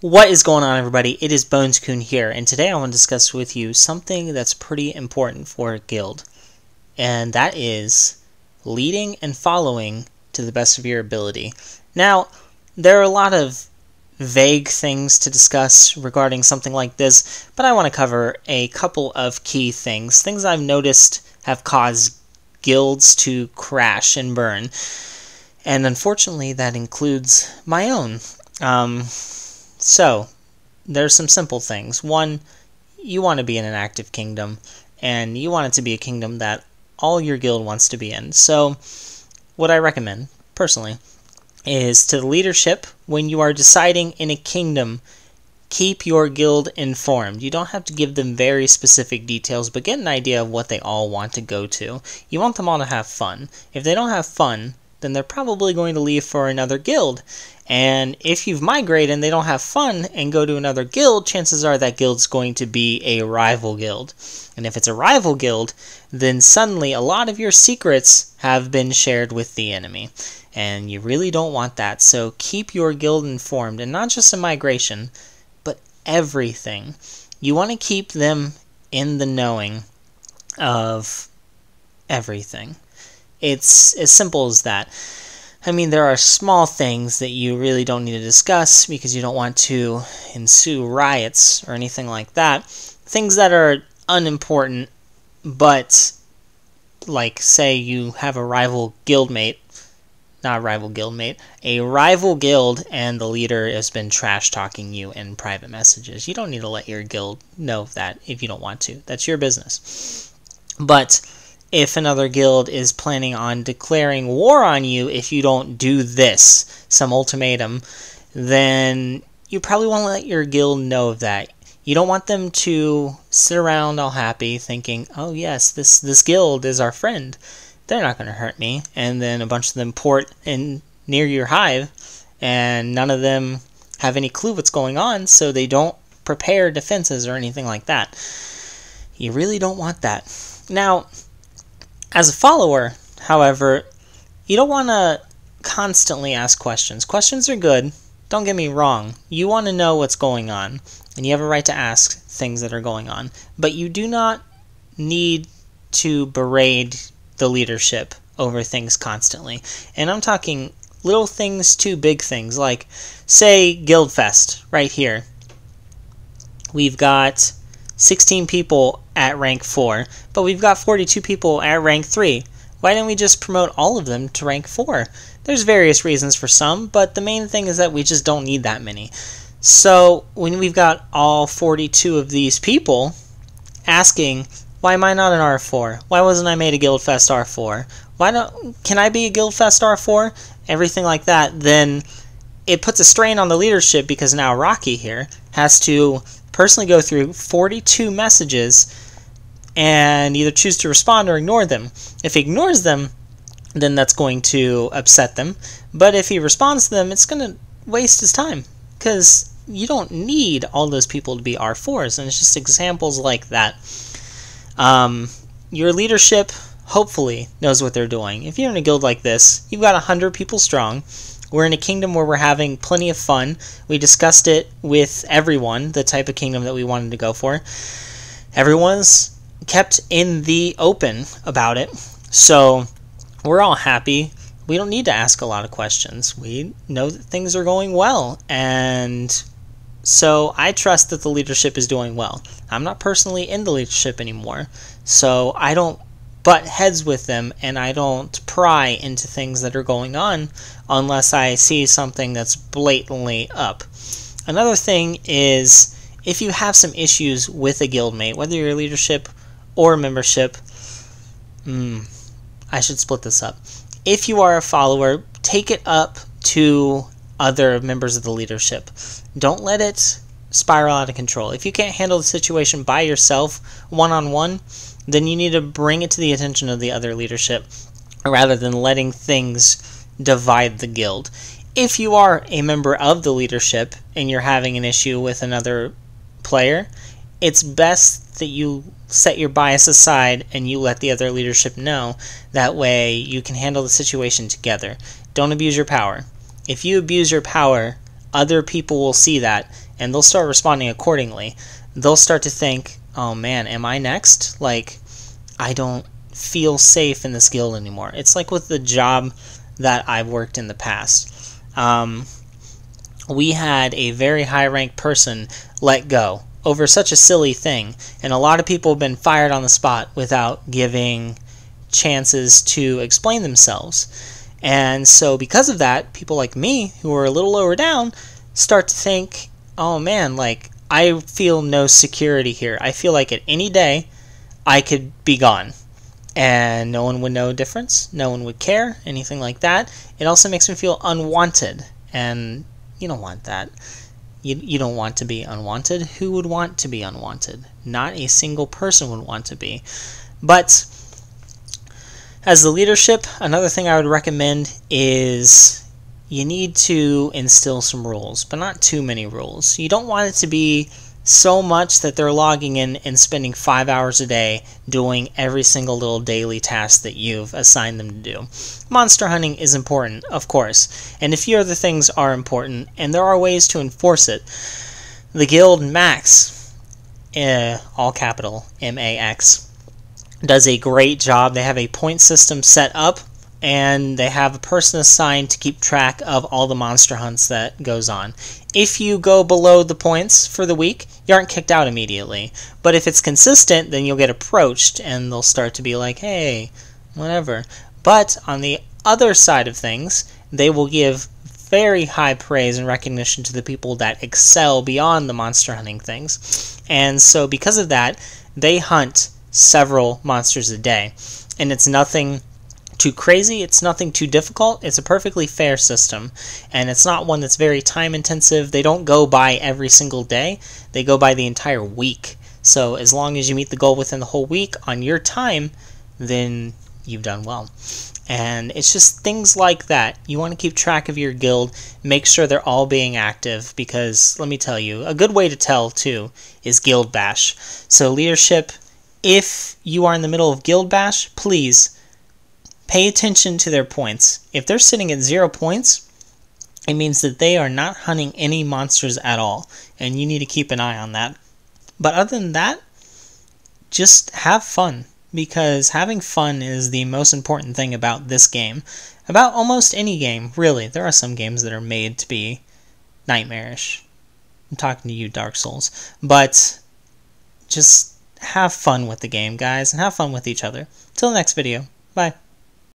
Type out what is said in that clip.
What is going on, everybody? It is Bonticune here, and today I want to discuss with you something that's pretty important for a guild, and that is leading and following to the best of your ability. Now, there are a lot of vague things to discuss regarding something like this, but I want to cover a couple of key things I've noticed have caused guilds to crash and burn, and unfortunately that includes my own. So, there's some simple things. One, you want to be in an active kingdom, and you want it to be a kingdom that all your guild wants to be in. So, what I recommend, personally, is to the leadership, when you are deciding in a kingdom, keep your guild informed. You don't have to give them very specific details, but get an idea of what they all want to go to. You want them all to have fun. If they don't have fun, then they're probably going to leave for another guild. And if you've migrated and they don't have fun and go to another guild, chances are that guild's going to be a rival guild. And if it's a rival guild, then suddenly a lot of your secrets have been shared with the enemy. And you really don't want that. So keep your guild informed, and not just a migration, but everything. You want to keep them in the knowing of everything. It's as simple as that. I mean, there are small things that you really don't need to discuss because you don't want to ensue riots or anything like that. Things that are unimportant, but like, say you have a rival guildmate, not a rival guildmate, a rival guild, and the leader has been trash-talking you in private messages. You don't need to let your guild know that if you don't want to. That's your business. But if another guild is planning on declaring war on you if you don't do this, some ultimatum, then you probably want to let your guild know of that. You don't want them to sit around all happy thinking, oh yes, this guild is our friend. They're not going to hurt me. And then a bunch of them port in near your hive, and none of them have any clue what's going on, so they don't prepare defenses or anything like that. You really don't want that. Now, as a follower, however, you don't want to constantly ask questions. Questions are good, don't get me wrong. You want to know what's going on, and you have a right to ask things that are going on. But you do not need to berate the leadership over things constantly. And I'm talking little things to big things, like, say, Guildfest, right here. We've got 16 people at rank 4, but we've got 42 people at rank 3. Why didn't we just promote all of them to rank 4? There's various reasons for some, but the main thing is that we just don't need that many. So when we've got all 42 of these people asking, why am I not an R4? Why wasn't I made a Guildfest R4? Can I be a Guildfest R4? Everything like that, then it puts a strain on the leadership, because now Rocky here has to personally go through 42 messages and either choose to respond or ignore them. If he ignores them, then that's going to upset them. But if he responds to them, it's going to waste his time, because you don't need all those people to be R4s, and it's just examples like that. Your leadership hopefully knows what they're doing. If you're in a guild like this, you've got 100 people strong. We're in a kingdom where we're having plenty of fun. We discussed it with everyone, the type of kingdom that we wanted to go for. Everyone's kept in the open about it, so we're all happy. We don't need to ask a lot of questions. We know that things are going well, and so I trust that the leadership is doing well. I'm not personally in the leadership anymore, so I don't butt heads with them, and I don't pry into things that are going on unless I see something that's blatantly up. Another thing is, if you have some issues with a guildmate, whether you're leadership or membership, I should split this up. If you are a follower, take it up to other members of the leadership. Don't let it spiral out of control. If you can't handle the situation by yourself, one-on-one, then you need to bring it to the attention of the other leadership, rather than letting things divide the guild. If you are a member of the leadership and you're having an issue with another player, it's best that you set your bias aside and you let the other leadership know. That way you can handle the situation together. Don't abuse your power. If you abuse your power, other people will see that, and they'll start responding accordingly. They'll start to think, oh man, am I next? Like, I don't feel safe in this guild anymore. It's like with the job that I've worked in the past. We had a very high-ranked person let go over such a silly thing, and a lot of people have been fired on the spot without giving chances to explain themselves. And so because of that, people like me, who are a little lower down, start to think, oh man, like, I feel no security here. I feel like at any day, I could be gone. And no one would know a difference. No one would care, anything like that. It also makes me feel unwanted. And you don't want that. You don't want to be unwanted. Who would want to be unwanted? Not a single person would want to be. But as the leadership, another thing I would recommend is you need to instill some rules, but not too many rules. You don't want it to be so much that they're logging in and spending 5 hours a day doing every single little daily task that you've assigned them to do. Monster hunting is important, of course, and a few other things are important, and there are ways to enforce it. The guild Max, all capital MAX, does a great job. They have a point system set up, and they have a person assigned to keep track of all the monster hunts that goes on. If you go below the points for the week, you aren't kicked out immediately. But if it's consistent, then you'll get approached, and they'll start to be like, hey, whatever. But on the other side of things, they will give very high praise and recognition to the people that excel beyond the monster hunting things. And so because of that, they hunt several monsters a day. And it's nothing too crazy, it's nothing too difficult, it's a perfectly fair system, and it's not one that's very time intensive. They don't go by every single day, they go by the entire week. So as long as you meet the goal within the whole week on your time, then you've done well. And it's just things like that. You want to keep track of your guild, make sure they're all being active, because let me tell you, a good way to tell too is guild bash. So leadership, if you are in the middle of guild bash, please pay attention to their points. If they're sitting at 0 points, it means that they are not hunting any monsters at all, and you need to keep an eye on that. But other than that, just have fun, because having fun is the most important thing about this game. About almost any game, really. There are some games that are made to be nightmarish. I'm talking to you, Dark Souls. But just have fun with the game, guys, and have fun with each other. Till the next video. Bye.